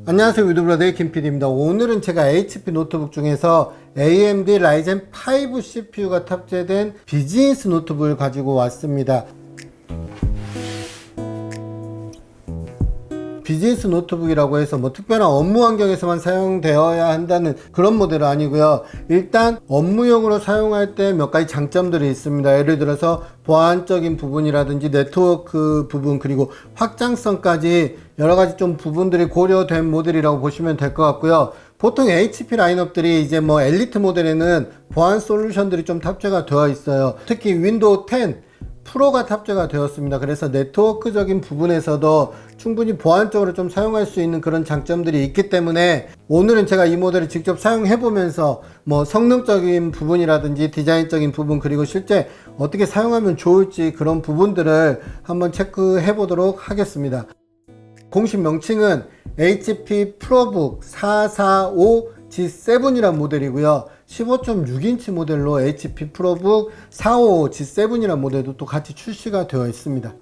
안녕하세요, 위드브라더의 김PD입니다. 오늘은 제가 HP 노트북 중에서 AMD 라이젠 5 CPU가 탑재된 비즈니스 노트북을 가지고 왔습니다. 비즈니스 노트북이라고 해서 뭐 특별한 업무 환경에서만 사용되어야 한다는 그런 모델은 아니고요. 일단 업무용으로 사용할 때 몇 가지 장점들이 있습니다. 예를 들어서 보안적인 부분이라든지 네트워크 부분, 그리고 확장성까지 여러 가지 좀 부분들이 고려된 모델이라고 보시면 될 것 같고요. 보통 HP 라인업들이 이제 뭐 엘리트 모델에는 보안 솔루션들이 좀 탑재가 되어 있어요. 특히 윈도우 10 프로가 탑재가 되었습니다. 그래서 네트워크적인 부분에서도 충분히 보안적으로 좀 사용할 수 있는 그런 장점들이 있기 때문에 오늘은 제가 이 모델을 직접 사용해 보면서 뭐 성능적인 부분이라든지 디자인적인 부분, 그리고 실제 어떻게 사용하면 좋을지 그런 부분들을 한번 체크해 보도록 하겠습니다. 공식 명칭은 HP 프로북 445G7이란 모델이고요. 15.6인치 모델로 HP 프로북 455G7이란 모델도 또 같이 출시가 되어 있습니다.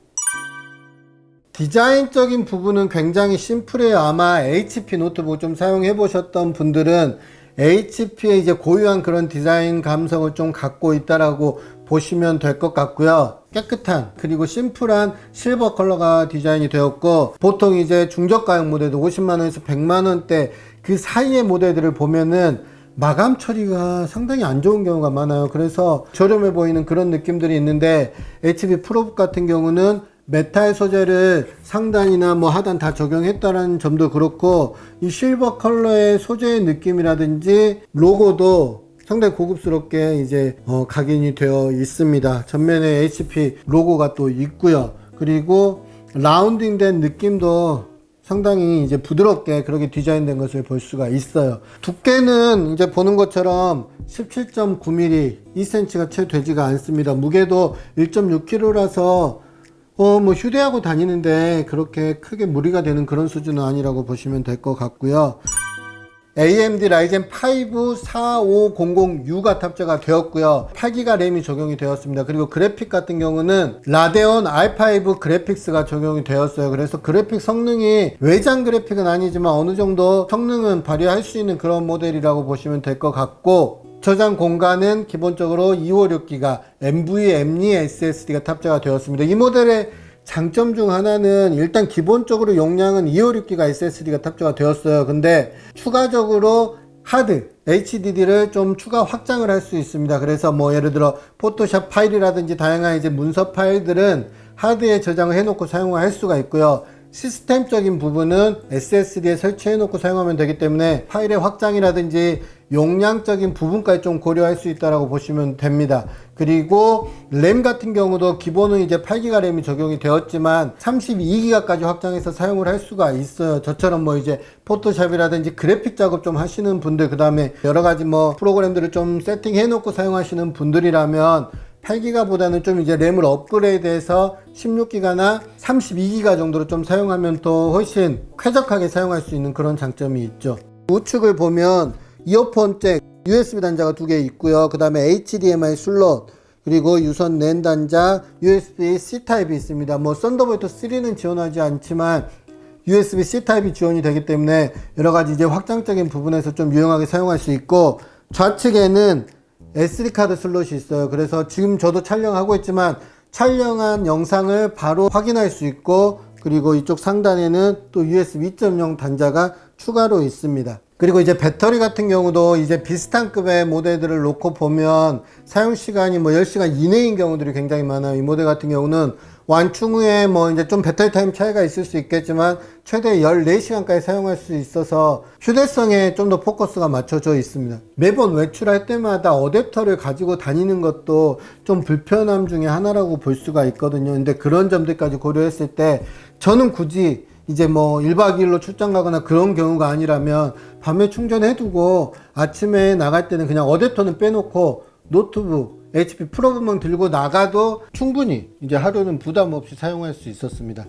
디자인적인 부분은 굉장히 심플해요. 아마 HP 노트북 좀 사용해 보셨던 분들은 HP의 이제 고유한 그런 디자인 감성을 좀 갖고 있다라고 보시면 될 것 같고요. 깨끗한 그리고 심플한 실버 컬러가 디자인이 되었고, 보통 이제 중저가형 모델도 50만원에서 100만원대 그 사이의 모델들을 보면은 마감 처리가 상당히 안 좋은 경우가 많아요. 그래서 저렴해 보이는 그런 느낌들이 있는데, HP 프로북 같은 경우는 메탈 소재를 상단이나 뭐 하단 다 적용했다는 점도 그렇고, 이 실버 컬러의 소재의 느낌이라든지 로고도 상당히 고급스럽게 이제 각인이 되어 있습니다. 전면에 HP 로고가 또 있고요. 그리고 라운딩된 느낌도 상당히 이제 부드럽게 그렇게 디자인된 것을 볼 수가 있어요. 두께는 이제 보는 것처럼 17.9mm, 2cm가 채 되지가 않습니다. 무게도 1.6kg라서 뭐 휴대하고 다니는데 그렇게 크게 무리가 되는 그런 수준은 아니라고 보시면 될 것 같고요. AMD 라이젠 5 4500U가 탑재가 되었고요. 8GB 램이 적용이 되었습니다. 그리고 그래픽 같은 경우는 라데온 R5 그래픽스가 적용이 되었어요. 그래서 그래픽 성능이 외장 그래픽은 아니지만 어느 정도 성능은 발휘할 수 있는 그런 모델이라고 보시면 될 것 같고, 저장 공간은 기본적으로 256GB NVMe SSD가 tab재가 되었습니다. 이 모델의 장점 중 하나는 일단 기본적으로 용량은 256GB SSD가 탑재가 되었어요. 근데 추가적으로 하드 HDD를 좀 추가 확장을 할 수 있습니다. 그래서 뭐 예를 들어 포토샵 파일이라든지 다양한 이제 문서 파일들은 하드에 저장을 해놓고 사용할 수가 있고요. 시스템적인 부분은 SSD에 설치해 놓고 사용하면 되기 때문에 파일의 확장이라든지 용량적인 부분까지 좀 고려할 수 있다고 보시면 됩니다. 그리고 램 같은 경우도 기본은 이제 8GB 램이 적용이 되었지만 32GB까지 확장해서 사용을 할 수가 있어요. 저처럼 뭐 이제 포토샵이라든지 그래픽 작업 좀 하시는 분들, 그 다음에 여러 가지 뭐 프로그램들을 좀 세팅해 놓고 사용하시는 분들이라면 8GB보다는 좀 이제 램을 업그레이드해서 16GB나 32GB 정도로 좀 사용하면 또 훨씬 쾌적하게 사용할 수 있는 그런 장점이 있죠. 우측을 보면 이어폰 잭 USB 단자가 2개 있고요. 그 다음에 HDMI 슬롯, 그리고 유선 랜 단자, USB-C 타입이 있습니다. 뭐 썬더볼트 3는 지원하지 않지만 USB-C 타입이 지원이 되기 때문에 여러 가지 이제 확장적인 부분에서 좀 유용하게 사용할 수 있고, 좌측에는 SD카드 슬롯이 있어요. 그래서 지금 저도 촬영하고 있지만 촬영한 영상을 바로 확인할 수 있고, 그리고 이쪽 상단에는 또 USB 2.0 단자가 추가로 있습니다. 그리고 이제 배터리 같은 경우도 이제 비슷한 급의 모델들을 놓고 보면 사용 시간이 뭐 10시간 이내인 경우들이 굉장히 많아요. 이 모델 같은 경우는 완충 후에 뭐 이제 좀 배터리 타임 차이가 있을 수 있겠지만 최대 14시간까지 사용할 수 있어서 휴대성에 좀 더 포커스가 맞춰져 있습니다. 매번 외출할 때마다 어댑터를 가지고 다니는 것도 좀 불편함 중에 하나라고 볼 수가 있거든요. 근데 그런 점들까지 고려했을 때 저는 굳이 이제 뭐 1박 2일로 출장 가거나 그런 경우가 아니라면 밤에 충전해 두고 아침에 나갈 때는 그냥 어댑터는 빼놓고 노트북 HP 프로북만 들고 나가도 충분히 이제 하루는 부담 없이 사용할 수 있었습니다.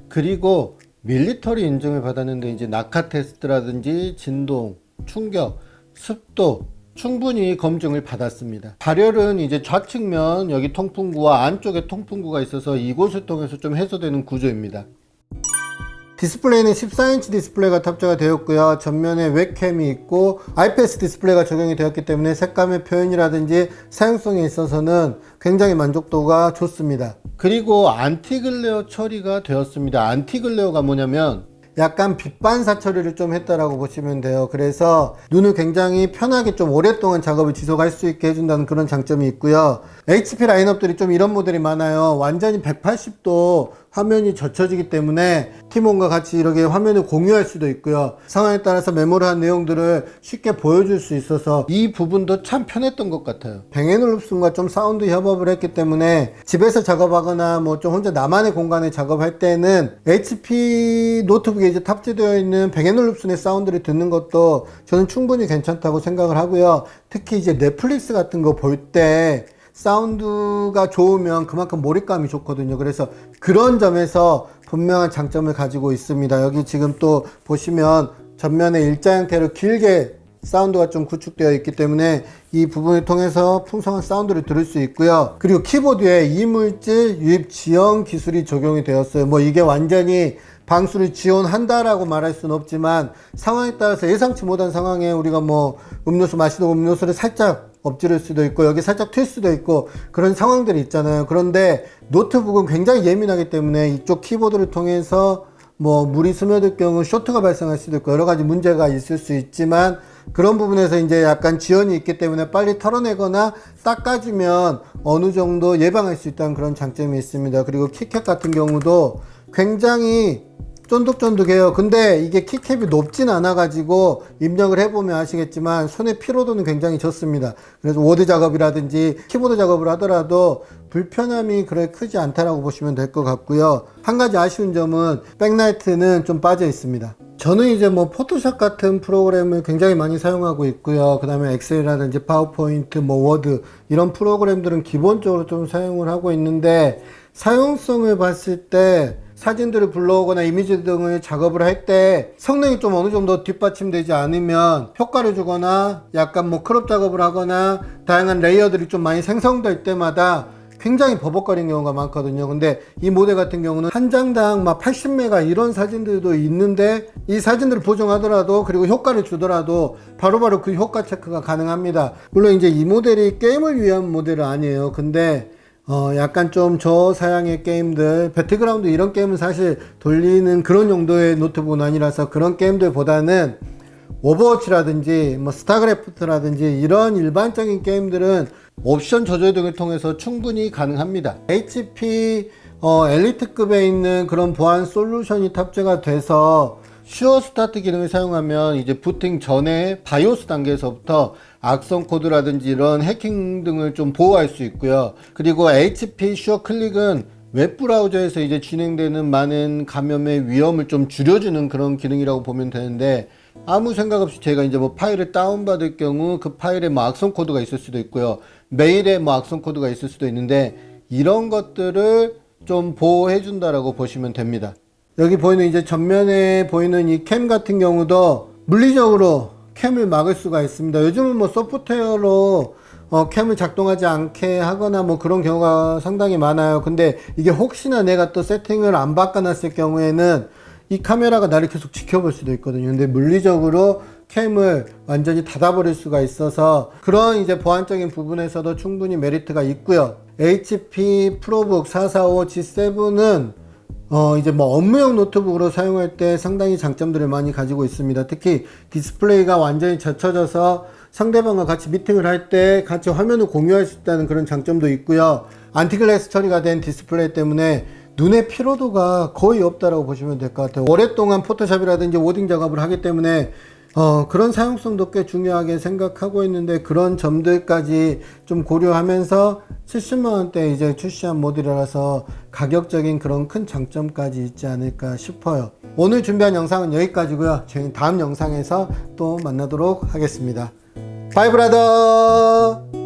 그리고 밀리터리 인증을 받았는데 이제 낙하 테스트라든지 진동, 충격, 습도 충분히 검증을 받았습니다. 발열은 이제 좌측면 여기 통풍구와 안쪽에 통풍구가 있어서 이곳을 통해서 좀 해소되는 구조입니다. 디스플레이는 14인치 디스플레이가 탑재가 되었고요. 전면에 웹캠이 있고 IPS 디스플레이가 적용이 되었기 때문에 색감의 표현이라든지 사용성에 있어서는 굉장히 만족도가 좋습니다. 그리고 안티글레어 처리가 되었습니다. 안티글레어가 뭐냐면 약간 빛 반사 처리를 좀 했다라고 보시면 돼요. 그래서 눈을 굉장히 편하게 좀 오랫동안 작업을 지속할 수 있게 해준다는 그런 장점이 있고요. HP 라인업들이 좀 이런 모델이 많아요. 완전히 180도 화면이 젖혀지기 때문에 팀원과 같이 이렇게 화면을 공유할 수도 있고요. 상황에 따라서 메모리한 내용들을 쉽게 보여줄 수 있어서 이 부분도 참 편했던 것 같아요. 뱅앤올룹슨과 좀 사운드 협업을 했기 때문에 집에서 작업하거나 뭐 좀 혼자 나만의 공간에 작업할 때는 HP 노트북에 이제 탑재되어 있는 뱅앤올룹슨의 사운드를 듣는 것도 저는 충분히 괜찮다고 생각을 하고요. 특히 이제 넷플릭스 같은 거 볼 때 사운드가 좋으면 그만큼 몰입감이 좋거든요. 그래서 그런 점에서 분명한 장점을 가지고 있습니다. 여기 지금 또 보시면 전면에 일자 형태로 길게 사운드가 좀 구축되어 있기 때문에 이 부분을 통해서 풍성한 사운드를 들을 수 있고요. 그리고 키보드에 이물질 유입 지연 기술이 적용이 되었어요. 뭐 이게 완전히 방수를 지원한다라고 말할 수는 없지만 상황에 따라서 예상치 못한 상황에 우리가 뭐 음료수 마시던 음료수를 살짝 엎지를 수도 있고 여기 살짝 튈 수도 있고 그런 상황들이 있잖아요. 그런데 노트북은 굉장히 예민하기 때문에 이쪽 키보드를 통해서 뭐 물이 스며들 경우 쇼트가 발생할 수도 있고 여러 가지 문제가 있을 수 있지만 그런 부분에서 이제 약간 지연이 있기 때문에 빨리 털어내거나 닦아주면 어느 정도 예방할 수 있다는 그런 장점이 있습니다. 그리고 키캡 같은 경우도 굉장히 쫀득쫀득해요. 근데 이게 키캡이 높진 않아 가지고 입력을 해보면 아시겠지만 손의 피로도는 굉장히 적습니다. 그래서 워드 작업이라든지 키보드 작업을 하더라도 불편함이 그렇게 크지 않다라고 보시면 될 것 같고요. 한 가지 아쉬운 점은 백라이트는 좀 빠져 있습니다. 저는 이제 뭐 포토샵 같은 프로그램을 굉장히 많이 사용하고 있고요. 그 다음에 엑셀이라든지 파워포인트, 뭐 워드 이런 프로그램들은 기본적으로 좀 사용을 하고 있는데 사용성을 봤을 때 사진들을 불러오거나 이미지 등을 작업을 할 때 성능이 좀 어느 정도 뒷받침되지 않으면 효과를 주거나 약간 뭐 크롭 작업을 하거나 다양한 레이어들이 좀 많이 생성될 때마다 굉장히 버벅거리는 경우가 많거든요. 근데 이 모델 같은 경우는 한 장당 막 80메가 이런 사진들도 있는데 이 사진들을 보정하더라도 그리고 효과를 주더라도 바로바로 그 효과 체크가 가능합니다. 물론 이제 이 모델이 게임을 위한 모델은 아니에요. 근데 약간 좀 저사양의 게임들, 배틀그라운드 이런 게임은 사실 돌리는 그런 용도의 노트북은 아니라서 그런 게임들보다는 오버워치라든지 뭐 스타크래프트라든지 이런 일반적인 게임들은 옵션 조절 등을 통해서 충분히 가능합니다. HP 엘리트급에 있는 그런 보안 솔루션이 탑재가 돼서 슈어 스타트 기능을 사용하면 이제 부팅 전에 바이오스 단계에서부터 악성 코드라든지 이런 해킹 등을 좀 보호할 수 있고요. 그리고 HP 슈어 클릭은 웹브라우저에서 이제 진행되는 많은 감염의 위험을 좀 줄여주는 그런 기능이라고 보면 되는데 아무 생각 없이 제가 이제 뭐 파일을 다운받을 경우 그 파일에 뭐 악성 코드가 있을 수도 있고요. 메일에 뭐 악성 코드가 있을 수도 있는데 이런 것들을 좀 보호해 준다라고 보시면 됩니다. 여기 보이는 이제 전면에 보이는 이 캠 같은 경우도 물리적으로 캠을 막을 수가 있습니다. 요즘은 뭐 소프트웨어로 캠을 작동하지 않게 하거나 뭐 그런 경우가 상당히 많아요. 근데 이게 혹시나 내가 또 세팅을 안 바꿔놨을 경우에는 이 카메라가 나를 계속 지켜볼 수도 있거든요. 근데 물리적으로 캠을 완전히 닫아버릴 수가 있어서 그런 이제 보안적인 부분에서도 충분히 메리트가 있고요. HP 프로북 445 G7은 이제 뭐 업무용 노트북으로 사용할 때 상당히 장점들을 많이 가지고 있습니다. 특히 디스플레이가 완전히 젖혀져서 상대방과 같이 미팅을 할 때 같이 화면을 공유할 수 있다는 그런 장점도 있고요. 안티글래스 처리가 된 디스플레이 때문에 눈의 피로도가 거의 없다라고 보시면 될 것 같아요. 오랫동안 포토샵이라든지 워딩 작업을 하기 때문에 그런 사용성도 꽤 중요하게 생각하고 있는데 그런 점들까지 좀 고려하면서 70만원대 이제 출시한 모델이라서 가격적인 그런 큰 장점까지 있지 않을까 싶어요. 오늘 준비한 영상은 여기까지고요. 저희는 다음 영상에서 또 만나도록 하겠습니다. 바이 브라더.